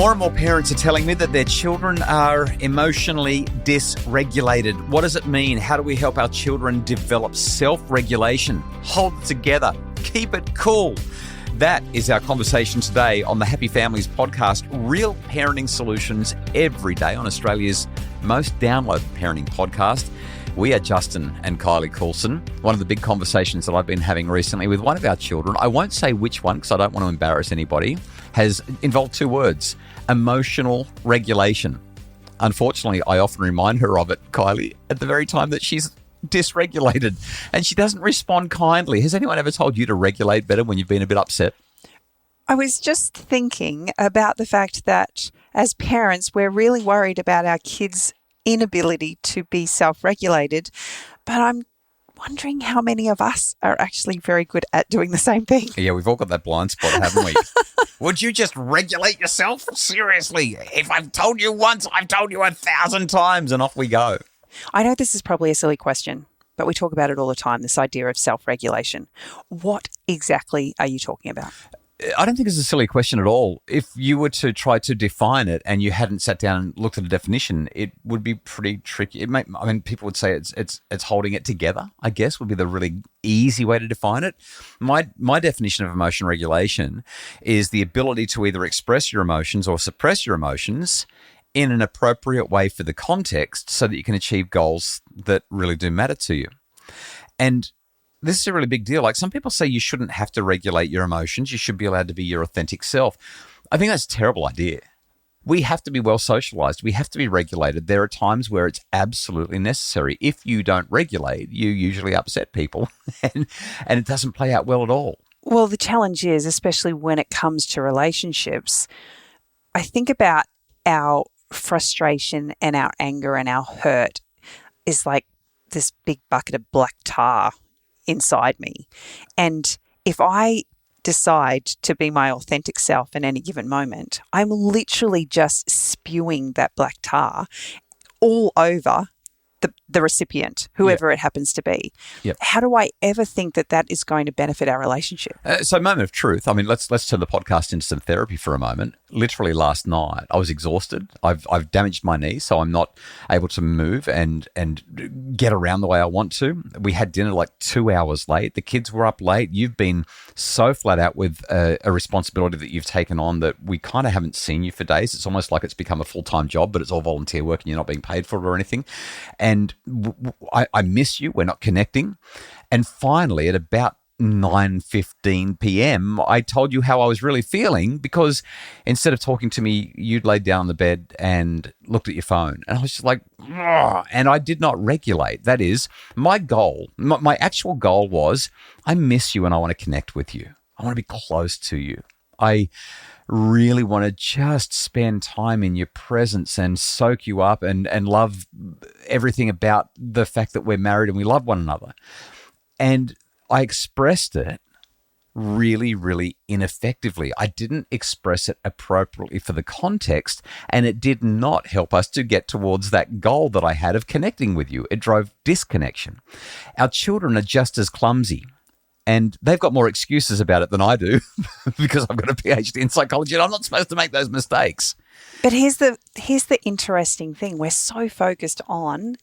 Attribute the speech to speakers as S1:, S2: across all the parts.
S1: More and more parents are telling me that their children are emotionally dysregulated. What does it mean? How do we help our children develop self-regulation? Hold it together. Keep it cool. That is our conversation today on the Happy Families podcast. Real parenting solutions every day on Australia's most downloaded parenting podcast. We are Justin and Kylie Coulson. One of the big conversations that I've been having recently with one of our children, I won't say which one because I don't want to embarrass anybody, has involved two words: emotional regulation. Unfortunately, I often remind her of it, Kylie, at the very time that she's dysregulated and she doesn't respond kindly. Has anyone ever told you to regulate better when you've been a bit upset?
S2: I was just thinking about the fact that as parents, we're really worried about our kids' inability to be self-regulated, but I'm wondering how many of us are actually very good at doing the same thing.
S1: Yeah, we've all got that blind spot, haven't we? Would you just regulate yourself? Seriously, if I've told you once, I've told you 1,000 times, and off we go.
S2: I know this is probably a silly question, but we talk about it all the time, this idea of self-regulation. What exactly are you talking about?
S1: I don't think it's a silly question at all. If you were to try to define it and you hadn't sat down and looked at a definition, it would be pretty tricky. People would say it's holding it together, I guess, would be the really easy way to define it. My definition of emotion regulation is the ability to either express your emotions or suppress your emotions in an appropriate way for the context so that you can achieve goals that really do matter to you. And this is a really big deal. Like, some people say you shouldn't have to regulate your emotions. You should be allowed to be your authentic self. I think that's a terrible idea. We have to be well socialized. We have to be regulated. There are times where it's absolutely necessary. If you don't regulate, you usually upset people and it doesn't play out well at all.
S2: Well, the challenge is, especially when it comes to relationships, I think about our frustration and our anger and our hurt is like this big bucket of black tar inside me. And if I decide to be my authentic self in any given moment, I'm literally just spewing that black tar all over the recipient, whoever it happens to be.
S1: Yep.
S2: How do I ever think that that is going to benefit our relationship?
S1: So, moment of truth. I mean, let's turn the podcast into some therapy for a moment. Literally last night, I was exhausted. I've damaged my knee, so I'm not able to move and get around the way I want to. We had dinner like 2 hours late. The kids were up late. You've been so flat out with a responsibility that you've taken on that we kind of haven't seen you for days. It's almost like it's become a full-time job, but it's all volunteer work and you're not being paid for it or anything. And I miss you. We're not connecting. And finally, at about 9:15 p.m., I told you how I was really feeling because instead of talking to me, you'd laid down on the bed and looked at your phone. And I was just like, ugh, and I did not regulate. That is, my goal, my actual goal was, I miss you and I want to connect with you. I want to be close to you. I really want to just spend time in your presence and soak you up and love everything about the fact that we're married and we love one another. And I expressed it really, really ineffectively. I didn't express it appropriately for the context, and it did not help us to get towards that goal that I had of connecting with you. It drove disconnection. Our children are just as clumsy. And they've got more excuses about it than I do because I've got a PhD in psychology and I'm not supposed to make those mistakes.
S2: But here's the interesting thing. We're so focused on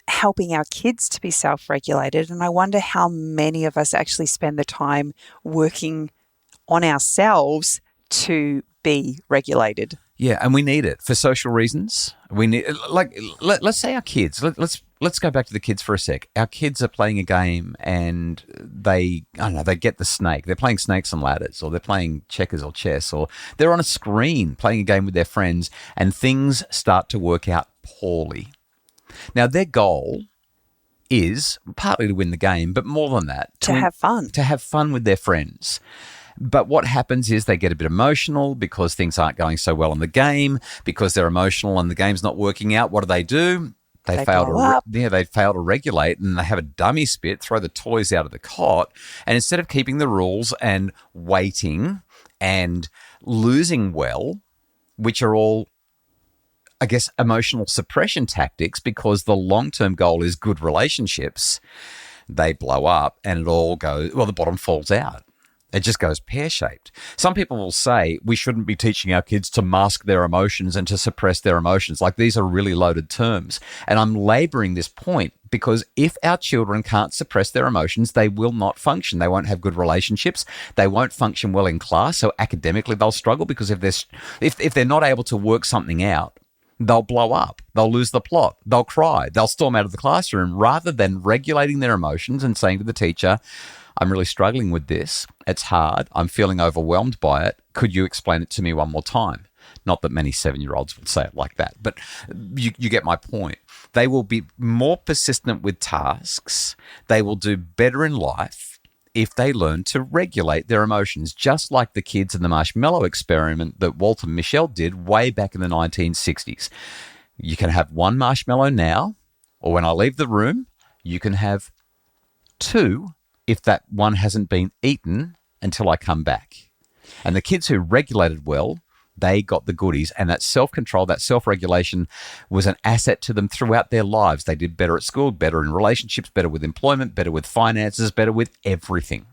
S2: helping our kids to be self-regulated, and I wonder how many of us actually spend the time working on ourselves to be regulated.
S1: Yeah, and we need it for social reasons. We need, let's say our kids. Let's go back to the kids for a sec. Our kids are playing a game and they get the snake. They're playing snakes and ladders, or they're playing checkers or chess, or they're on a screen playing a game with their friends, and things start to work out poorly. Now, their goal is partly to win the game, but more than that,
S2: to have fun.
S1: To have fun with their friends. But what happens is they get a bit emotional because things aren't going so well in the game, because they're emotional and the game's not working out. What do? They fail to regulate, and they have a dummy spit, throw the toys out of the cot, and instead of keeping the rules and waiting and losing well, which are all, I guess, emotional suppression tactics, because the long-term goal is good relationships, they blow up and it all goes, well, the bottom falls out. It just goes pear-shaped. Some people will say we shouldn't be teaching our kids to mask their emotions and to suppress their emotions. Like, these are really loaded terms. And I'm laboring this point because if our children can't suppress their emotions, they will not function. They won't have good relationships. They won't function well in class. So academically, they'll struggle because if they're not able to work something out, they'll blow up. They'll lose the plot. They'll cry. They'll storm out of the classroom rather than regulating their emotions and saying to the teacher, I'm really struggling with this. It's hard. I'm feeling overwhelmed by it. Could you explain it to me one more time? Not that many 7-year-olds would say it like that, but you get my point. They will be more persistent with tasks. They will do better in life if they learn to regulate their emotions, just like the kids in the marshmallow experiment that Walter Mischel did way back in the 1960s. You can have one marshmallow now, or when I leave the room, you can have 2 if that one hasn't been eaten until I come back. And the kids who regulated well, they got the goodies. And that self-control, that self-regulation was an asset to them throughout their lives. They did better at school, better in relationships, better with employment, better with finances, better with everything.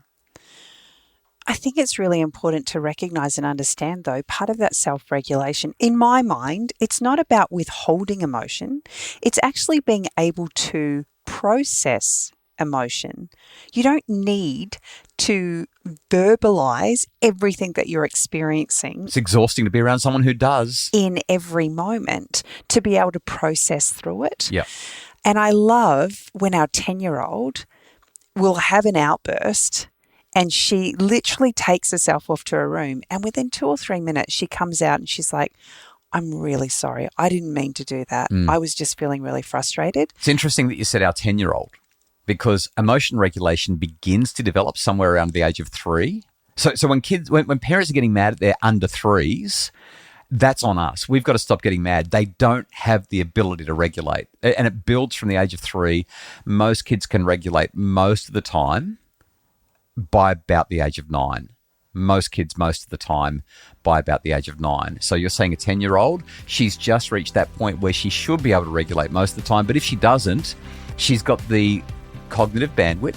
S2: I think it's really important to recognize and understand, though, part of that self-regulation, in my mind, it's not about withholding emotion. It's actually being able to process emotion. You don't need to verbalize everything that you're experiencing.
S1: It's exhausting to be around someone who does.
S2: In every moment, to be able to process through it.
S1: Yeah.
S2: And I love when our 10-year-old will have an outburst and she literally takes herself off to her room, and within 2 or 3 minutes she comes out and she's like, I'm really sorry. I didn't mean to do that. I was just feeling really frustrated.
S1: It's interesting that you said our 10-year-old. Because emotion regulation begins to develop somewhere around the age of 3. So when parents are getting mad at their under 3s, that's on us. We've got to stop getting mad. They don't have the ability to regulate. And it builds from the age of 3. Most kids can regulate most of the time by about the age of 9. Most kids, most of the time, by about the age of 9. So you're saying a 10-year-old, she's just reached that point where she should be able to regulate most of the time. But if she doesn't, she's got the cognitive bandwidth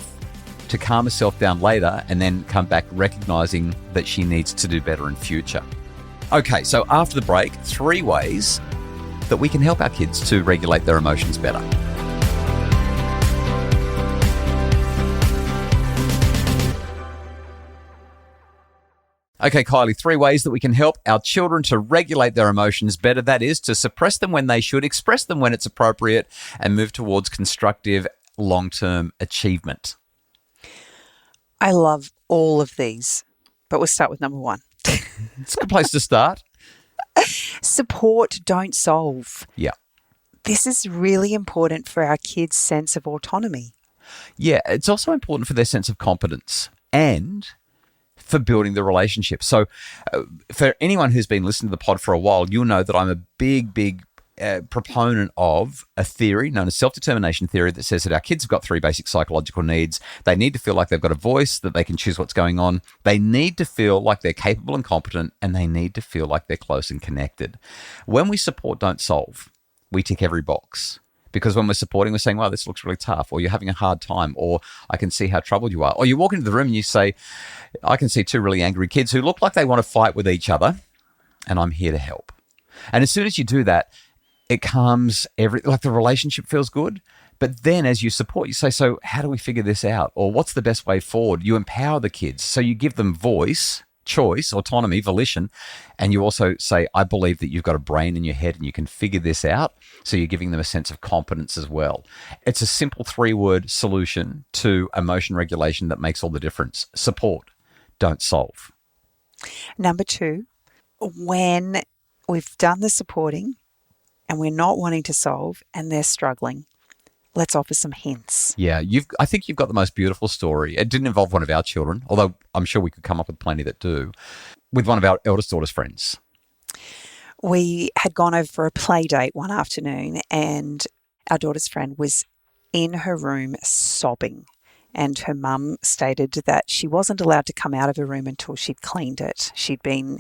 S1: to calm herself down later and then come back recognizing that she needs to do better in future. Okay, so after the break, 3 ways that we can help our kids to regulate their emotions better. Okay, Kylie, 3 ways that we can help our children to regulate their emotions better. That is, to suppress them when they should, express them when it's appropriate, and move towards constructive long-term achievement.
S2: I love all of these, but we'll start with number 1.
S1: It's a good place to start.
S2: Support, don't solve.
S1: Yeah.
S2: This is really important for our kids' sense of autonomy.
S1: Yeah, it's also important for their sense of competence and for building the relationship. So for anyone who's been listening to the pod for a while, you'll know that I'm a big proponent of a theory known as self-determination theory that says that our kids have got 3 basic psychological needs. They need to feel like they've got a voice, that they can choose what's going on. They need to feel like they're capable and competent, and they need to feel like they're close and connected. When we support, don't solve, we tick every box. Because when we're supporting, we're saying, wow, this looks really tough, or you're having a hard time, or I can see how troubled you are. Or you walk into the room and you say, I can see 2 really angry kids who look like they want to fight with each other, and I'm here to help. And as soon as you do that, it calms like the relationship feels good. But then as you support, you say, so how do we figure this out? Or what's the best way forward? You empower the kids. So you give them voice, choice, autonomy, volition. And you also say, I believe that you've got a brain in your head and you can figure this out. So you're giving them a sense of competence as well. It's a simple 3-word solution to emotion regulation that makes all the difference. Support, don't solve.
S2: Number 2, when we've done the supporting and we're not wanting to solve and they're struggling, let's offer some hints.
S1: Yeah, I think you've got the most beautiful story. It didn't involve one of our children, although I'm sure we could come up with plenty that do, with one of our eldest daughter's friends.
S2: We had gone over for a play date one afternoon and our daughter's friend was in her room sobbing. and her mum stated that she wasn't allowed to come out of her room until she'd cleaned it. She'd been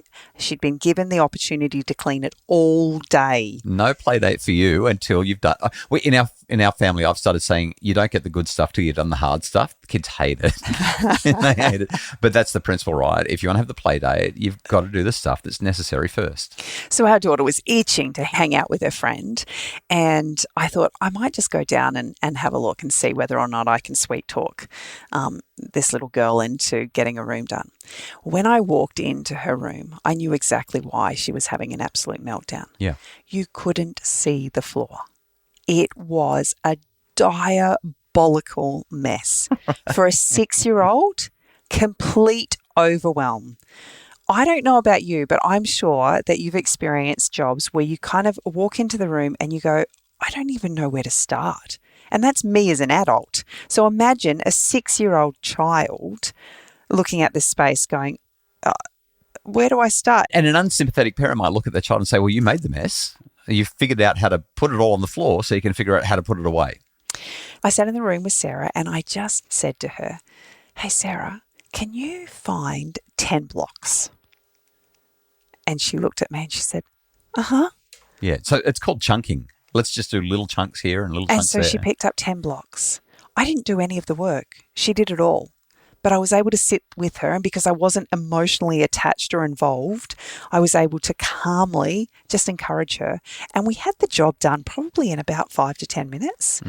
S2: given the opportunity to clean it all day.
S1: No play date for you until you've done. In our family, I've started saying you don't get the good stuff till you've done the hard stuff. The kids hate it. They hate it. But that's the principle, right? If you want to have the play date, you've got to do the stuff that's necessary first.
S2: So our daughter was itching to hang out with her friend, and I thought I might just go down and have a look and see whether or not I can sweet talk this little girl into getting a room done. When I walked into her room, I knew exactly why she was having an absolute meltdown.
S1: Yeah.
S2: You couldn't see the floor. It was a diabolical mess. For a 6-year-old, complete overwhelm. I don't know about you, but I'm sure that you've experienced jobs where you kind of walk into the room and you go, I don't even know where to start. And that's me as an adult. So imagine a 6-year-old child looking at this space going, where do I start?
S1: And an unsympathetic parent might look at their child and say, well, you made the mess. You figured out how to put it all on the floor so you can figure out how to put it away.
S2: I sat in the room with Sarah and I just said to her, hey, Sarah, can you find 10 blocks? And she looked at me and she said, uh-huh.
S1: Yeah, so it's called chunking. Let's just do little chunks here and little chunks there.
S2: And so she picked up 10 blocks. I didn't do any of the work. She did it all. But I was able to sit with her, and because I wasn't emotionally attached or involved, I was able to calmly just encourage her. And we had the job done probably in about 5 to 10 minutes.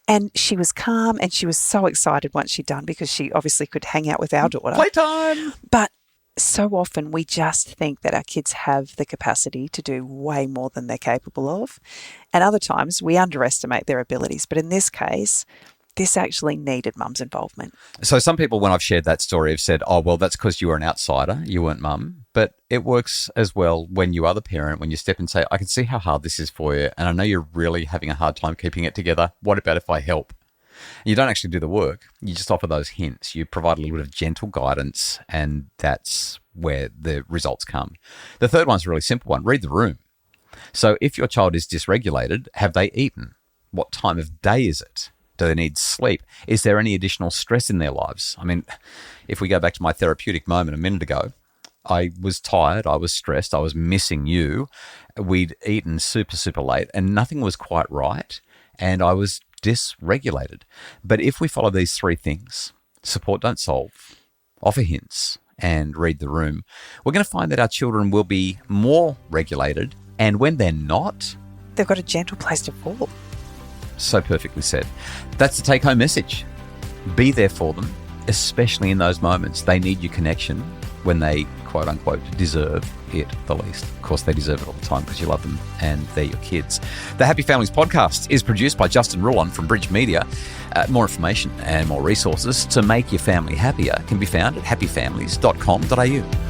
S2: And she was calm and she was so excited once she'd done because she obviously could hang out with our daughter.
S1: Playtime!
S2: But so often we just think that our kids have the capacity to do way more than they're capable of. And other times we underestimate their abilities. But in this case, this actually needed mum's involvement.
S1: So some people, when I've shared that story, have said, oh, well, that's because you were an outsider. You weren't mum. But it works as well when you are the parent, when you step and say, I can see how hard this is for you. And I know you're really having a hard time keeping it together. What about if I help? You don't actually do the work. You just offer those hints. You provide a little bit of gentle guidance, and that's where the results come. The third one's a really simple one. Read the room. So if your child is dysregulated, have they eaten? What time of day is it? Do they need sleep? Is there any additional stress in their lives? I mean, if we go back to my therapeutic moment a minute ago, I was tired, I was stressed, I was missing you. We'd eaten super, super late and nothing was quite right. And I was dysregulated. But if we follow these three things, support, don't solve, offer hints, and read the room, we're going to find that our children will be more regulated. And when they're not,
S2: they've got a gentle place to fall.
S1: So perfectly said. That's the take-home message. Be there for them, especially in those moments. They need your connection when they, quote-unquote, deserve it the least. Of course, they deserve it all the time because you love them and they're your kids. The Happy Families podcast is produced by Justin Rulon from Bridge Media. More information and more resources to make your family happier can be found at happyfamilies.com.au.